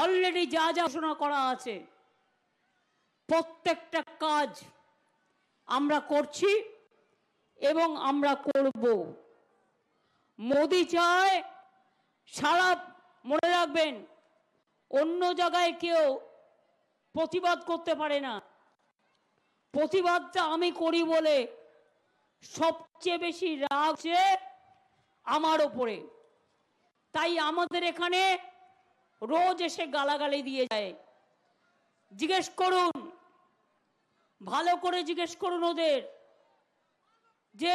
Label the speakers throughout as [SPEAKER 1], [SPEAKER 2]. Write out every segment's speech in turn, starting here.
[SPEAKER 1] Already যা যা ঘোষণা করা আছে প্রত্যেকটা কাজ আমরা করছি এবং আমরা করব। মোদি চায় সারা, মনে রাখবেন, অন্য জায়গায় কেউ প্রতিবাদ করতে পারে না, প্রতিবাদটা আমি করি বলে সবচেয়ে বেশি রাগ হচ্ছে আমার ওপরে। তাই আমাদের এখানে রোজ এসে গালাগালি দিয়ে যায়। জিজ্ঞেস করুন, ভালো করে জিজ্ঞেস করুন ওদের যে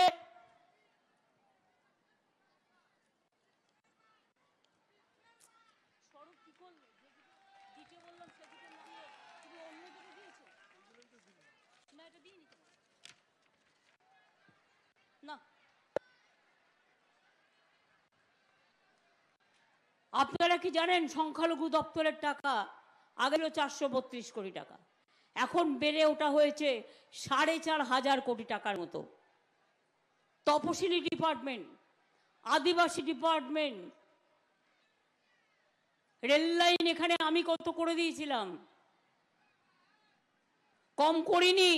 [SPEAKER 1] না, আপনারা কি জানেন সংখ্যালঘু দপ্তরের টাকা আগে ছিল 432 কোটি টাকা, এখন বেড়ে ওটা হয়েছে 4,500 কোটি টাকার মতো। তপশিলি ডিপার্টমেন্ট, আদিবাসী ডিপার্টমেন্ট, রেল লাইন এখানে আমি কত করে দিয়েছিলাম, কম করিনি।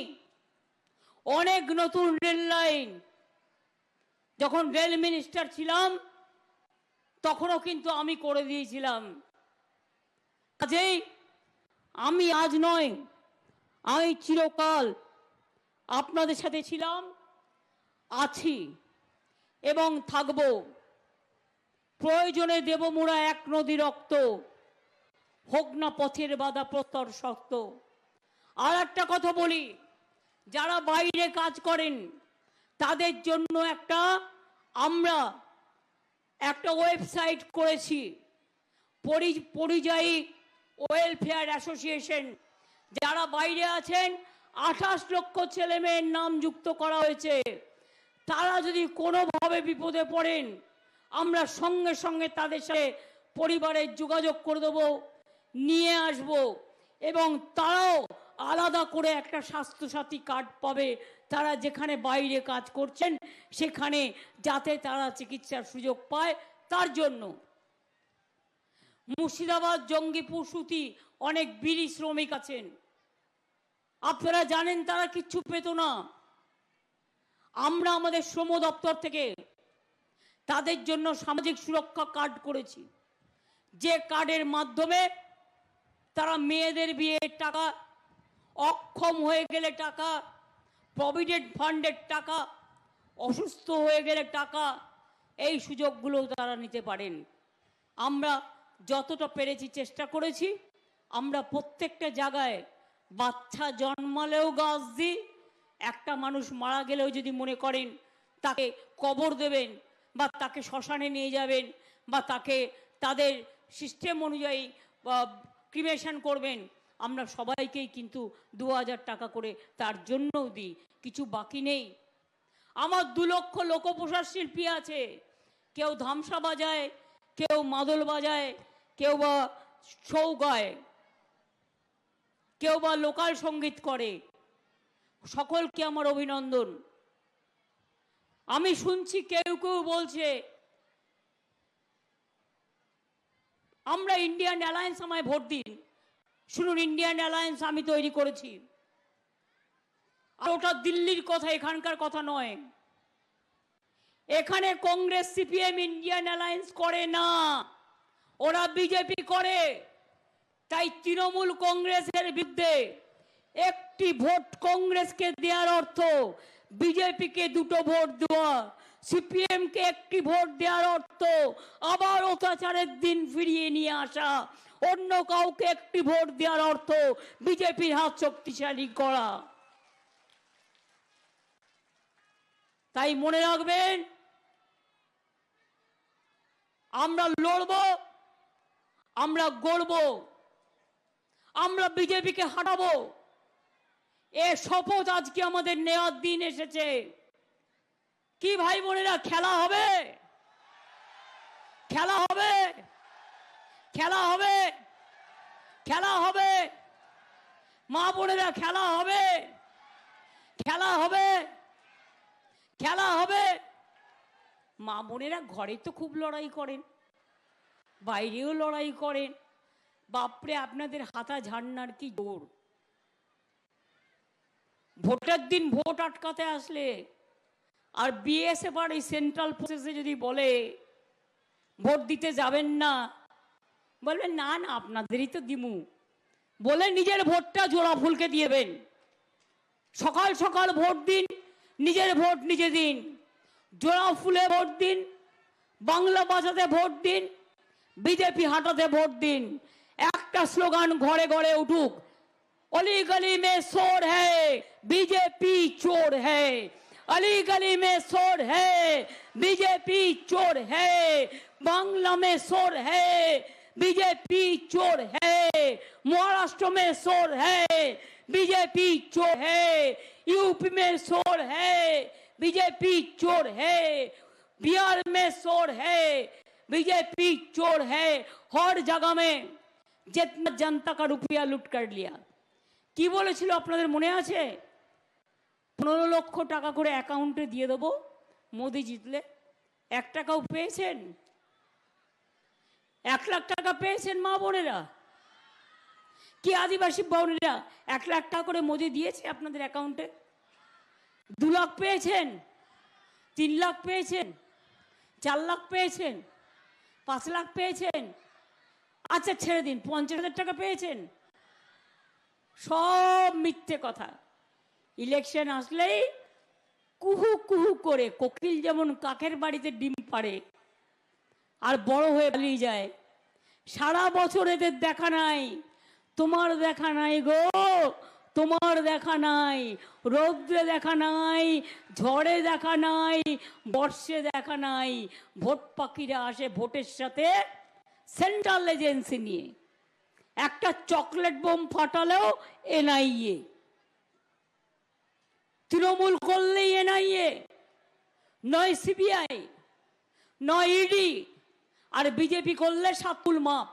[SPEAKER 1] অনেক নতুন রেল লাইন, যখন রেল মিনিস্টার ছিলাম তখনও কিন্তু আমি করে দিয়েছিলাম। কাজেই আমি আজ নয়, আমি চিরকাল আপনাদের সাথে ছিলাম, আছি এবং থাকব। প্রয়োজনে দেব মোরা এক নদী রক্ত, হোক না পথের বাধা প্রস্তর শক্ত। আর একটা কথা বলি, যারা বাইরে কাজ করেন তাদের জন্য আমরা একটা ওয়েবসাইট করেছি, পরিযায়ী ওয়েলফেয়ার অ্যাসোসিয়েশন। যারা বাইরে আছেন 28 লক্ষ ছেলে মেয়ের নাম যুক্ত করা হয়েছে। তারা যদি কোনোভাবে বিপদে পড়েন আমরা সঙ্গে সঙ্গে তাদের সাথে পরিবারের যোগাযোগ করে দেবো, নিয়ে আসব এবং তারাও আলাদা করে একটা স্বাস্থ্যসাথী কার্ড পাবে। তারা যেখানে বাইরে কাজ করছেন সেখানে যাতে তারা চিকিৎসার সুযোগ পায় তার জন্য। মুর্শিদাবাদ, জঙ্গিপুর, সুতি অনেক বিড়ি শ্রমিক আছেন, আপনারা জানেন তারা কিচ্ছু পেত না। আমরা আমাদের শ্রম দপ্তর থেকে তাদের জন্য সামাজিক সুরক্ষা কার্ড করেছি, যে কার্ডের মাধ্যমে তারা মেয়েদের বিয়ের টাকা, অক্ষম হয়ে গেলে টাকা, প্রভিডেন্ট ফান্ডের টাকা, অসুস্থ হয়ে গেলে টাকা, এই সুযোগগুলো তারা নিতে পারেন। আমরা যতটা পেরেছি চেষ্টা করেছি। আমরা প্রত্যেকটা জায়গায় বাচ্চা জন্মালেও গাছ দিই, একটা মানুষ মারা গেলেও যদি মনে করেন তাকে কবর দেবেন বা তাকে শ্মশানে নিয়ে যাবেন বা তাকে তাদের সিস্টেম অনুযায়ী ক্রিমেশন করবেন, আমরা সবাইকেই কিন্তু 2000 টাকা করে তার জন্যও দিই, কিছু বাকি নেই। আমার 2 লক্ষ লোকপ্রসার শিল্পী আছে, কেউ ধামসা বাজায়, কেউ মাদল বাজায়, কেউ বা ছৌ গায়, কেউ বা লোকাল সঙ্গীত করে। সকলকে আমার অভিনন্দন। আমি শুনছি কেউ কেউ বলছে আমরা ইন্ডিয়ান অ্যালায়েন্স, আমায় ভোট দিন। শুনুন, ইন্ডিয়ান অ্যালায়েন্স আমি তৈরি করেছি, আর ওটা দিল্লির কথা, এখানকার কথা নয়। এখানে কংগ্রেস সিপিএম ইন্ডিয়ান অ্যালায়েন্স করে না, ওরা বিজেপি করে। তাই তৃণমূল কংগ্রেসের বিরুদ্ধে একটি ভোট কংগ্রেসকে দেওয়ার অর্থ বিজেপিকে 2টো ভোট দেওয়া, সিপিএমকে একটি ভোট দেওয়ার অর্থ আবার অত্যাচারের দিন ফিরিয়ে নিয়ে আসা, অন্য কাউকে একটি ভোট দেওয়ার অর্থ বিজেপির হাত শক্তিশালী করা। তাই মনে রাখবেন, আমরা লড়ব, আমরা গড়ব, আমরা বিজেপিকে হাঁটাবো। এ শপথ আজকে আমাদের নেওয়ার দিন এসেছে। কি ভাই বোনেরা, খেলা হবে, খেলা হবে, খেলা হবে, খেলা হবে, মা বোনেরা খেলা হবে, খেলা হবে, খেলা হবে। মা বোনেরা ঘরে তো খুব লড়াই করেন, বাইরেও লড়াই করেন, বাপরে, আপনাদের হাতা ঝাড়নার কি জোর! ভোটের দিন ভোট আটকাতে আসলে আর বিএসএফ আর এই সেন্ট্রাল ফোর্সেসে যদি বলে ভোট দিতে যাবেন না, বলবেন না না আপনাদেরই তো দিমু, বলে নিজের ভোটটা জোড়া ফুলকে দিয়েবেন। সকাল সকাল ভোট দিন, নিজের ভোট নিজে দিন, জোড়া ফুলে ভোট দিন, বাংলা বাঁচাতে ভোট দিন, বিজেপি হাঁটাতে ভোট দিন। একটা স্লোগান ঘরে ঘরে উঠুক, अली गली में शोर है बीजेपी चोर है, अली गली में शोर है बीजेपी चोर है, बांग्ला में शोर है बीजेपी चोर है, महाराष्ट्र में शोर है बीजेपी चोर है, यूपी में शोर है बीजेपी चोर है, बिहार में शोर है बीजेपी चोर है। हर जगह में जितना जनता का रुपया लूट कर लिया। কি বলেছিল আপনাদের মনে আছে? 15 লক্ষ টাকা করে অ্যাকাউন্টে দিয়ে দেবো মোদি জিতলে। 1 টাকাও পেয়েছেন? 1 লাখ টাকা পেয়েছেন মা বোনেরা? কি আদিবাসী বোনেরা 1 লাখ টাকা করে মোদি দিয়েছে আপনাদের অ্যাকাউন্টে? 2 লাখ পেয়েছেন? 3 লাখ পেয়েছেন? 4 লাখ পেয়েছেন? 5 লাখ পেয়েছেন? আচ্ছা ছেড়ে দিন, 50,000 টাকা পেয়েছেন? সব মিথ্যে কথা। ইলেকশন আসলেই কুহু কুহু করে কোকিল যেমন কাকের বাড়িতে ডিম পাড়ে আর বড় হয়ে পালিয়ে যায়, সারা বছর এদের দেখা নাই। তোমার দেখা নাই গো, তোমার দেখা নাই, রৌদ্রে দেখা নাই, ঝড়ে দেখা নাই, বর্ষে দেখা নাই। ভোট পাখিরা আসে ভোটের সাথে সেন্ট্রাল এজেন্সি নিয়ে। একটা চকলেট বোম ফাটালেও এনআইএ, তৃণমূল করলেই এনআইএ, নয় সিবিআই, নয় ইডি, আর বিজেপি করলে সাতুল মাপ।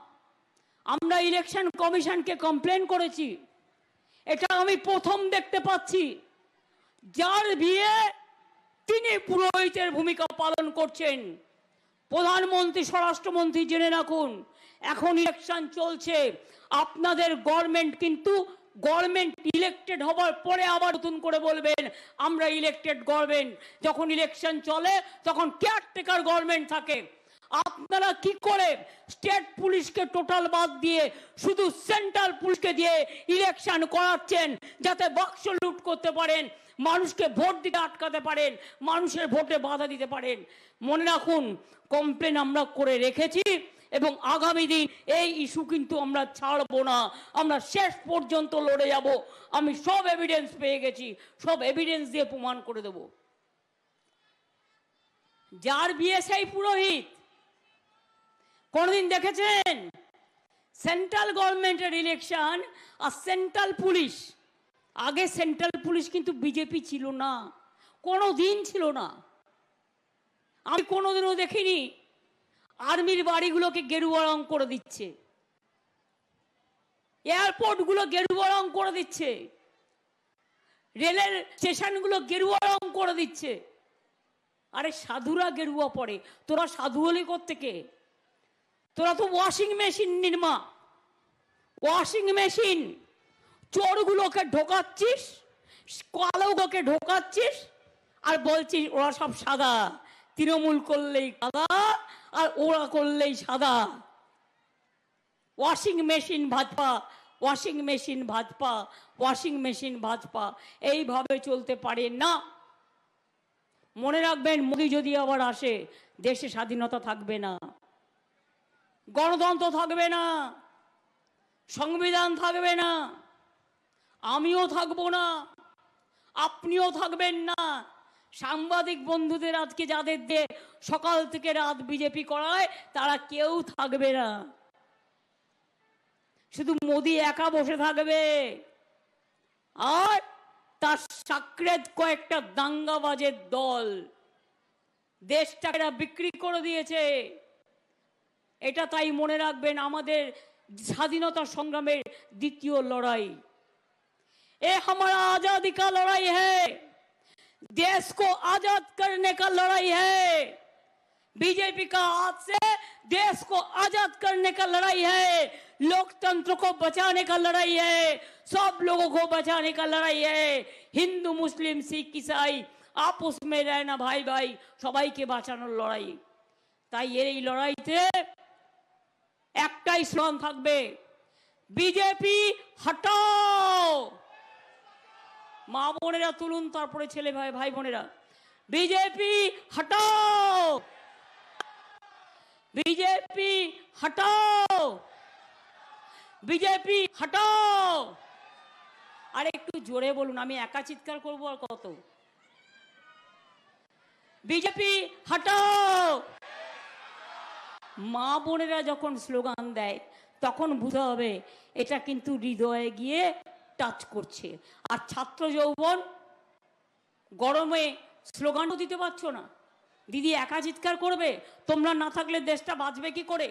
[SPEAKER 1] আমরা ইলেকশন কমিশনকে কমপ্লেন করেছি, এটা আমি প্রথম দেখতে পাচ্ছি। যার বিয়ে তিনি পুরোহিতের ভূমিকা পালন করছেন। প্রধানমন্ত্রী, স্বরাষ্ট্রমন্ত্রী জেনে রাখুন, এখন ইলেকশন চলছে, আপনাদের গভর্নমেন্ট কিন্তু গভর্নমেন্ট ইলেক্টেড হবার পরে আবার নতুন করে বলবেন আমরা ইলেক্টেড গভর্নমেন্ট। যখন ইলেকশন চলে তখন কেয়ারটেকার গভর্নমেন্ট থাকে। আপনারা কি করে স্টেট পুলিশকে টোটাল বাদ দিয়ে শুধু সেন্ট্রাল পুলিশকে দিয়ে ইলেকশন করাচ্ছেন, যাতে বাক্স লুট করতে পারেন, মানুষকে ভোট দিতে আটকাতে পারেন, মানুষের ভোটে বাধা দিতে পারেন। মনে রাখুন, কমপ্লেন আমরা করে রেখেছি এবং আগামী দিন এই ইস্যু কিন্তু আমরা ছাড়বো না, আমরা শেষ পর্যন্ত লড়ে যাব। আমি সব এভিডেন্স পেয়ে গেছি, সব এভিডেন্স দিয়ে প্রমাণ করে দেব। যার বিয়ে সেই পুরোহিত, কোনদিন দেখেছেন? সেন্ট্রাল গভর্নমেন্টের ইলেকশন আর সেন্ট্রাল পুলিশ, আগে সেন্ট্রাল পুলিশ কিন্তু বিজেপি ছিল না, কোনো দিন ছিল না। আমি কোনোদিনও দেখিনি আর্মির বাড়িগুলোকে গেরুয়া রং করে দিচ্ছে, এয়ারপোর্টগুলো গেরুয়া রং করে দিচ্ছে, রেলের স্টেশনগুলো গেরুয়া রং করে দিচ্ছে। আরে সাধুরা গেরুয়া পড়ে, তোরা সাধু হলে কোত্থেকে? তোরা তো washing machine Nirma, washing machine. চোরগুলোকে ঢোকাচ্ছিস, কালোগুলোকে ঢোকাচ্ছিস, আর বলছিস ওরা সব সাদা, তৃণমূল করলেই সাদা আর ওরা করলেই সাদা। Washing machine Bhajpa, washing machine Bhajpa, washing machine Bhajpa, এইভাবে চলতে পারে না। মনে রাখবেন, মোদি যদি আবার আসে, দেশে স্বাধীনতা থাকবে না, গণতন্ত্র থাকবে না, সংবিধান থাকবে না, আমিও থাকবো না, আপনিও থাকবেন না। সাংবাদিক বন্ধুদের আজকে যাদের দিয়ে সকাল থেকে রাত বিজেপি করায়, তারা কেউ থাকবে না, শুধু মোদি একা বসে থাকবে। আর তার সাকরেদ কয়েকটা দাঙ্গাবাজের দল দেশটাকে বিক্রি করে দিয়েছে। এটা তাই মনে রাখবেন, আমাদের স্বাধীনতা সংগ্রামের দ্বিতীয় লড়াই, ये हमारा आजादी का लड़ाई है, देश को आजाद करने का लड़ाई है। बीजेपी का हाथ से देश को आजाद करने का लड़ाई है, लोकतंत्र को बचाने का लड़ाई है, सब लोगों को बचाने का लड़ाई है। हिंदू मुस्लिम सिख ईसाई आपस में रहना भाई भाई সবাইকে বাঁচানোর লড়াই। তাই এই লড়াইতে একটাই স্লোগান থাকবে, বিজেপি হটাও। মা বোনেরা তুলুন, তারপরে ছেলে ভাই ভাই বোনেরা, বিজেপি হটাও, বিজেপি হটাও, বিজেপি হটাও। আর একটু জোরে বলুন, আমি একা চিৎকার করবো আর কত। বিজেপি হটাও। মা বোনেরা যখন স্লোগান দেয় তখন বুঝতে হবে এটা কিন্তু হৃদয়ে গিয়ে টাচ করছে। আর ছাত্র যৌবন গরমে স্লোগানও দিতে পারছো না, দিদি একা চিৎকার করবে, তোমরা না থাকলে দেশটা বাঁচবে কি করে?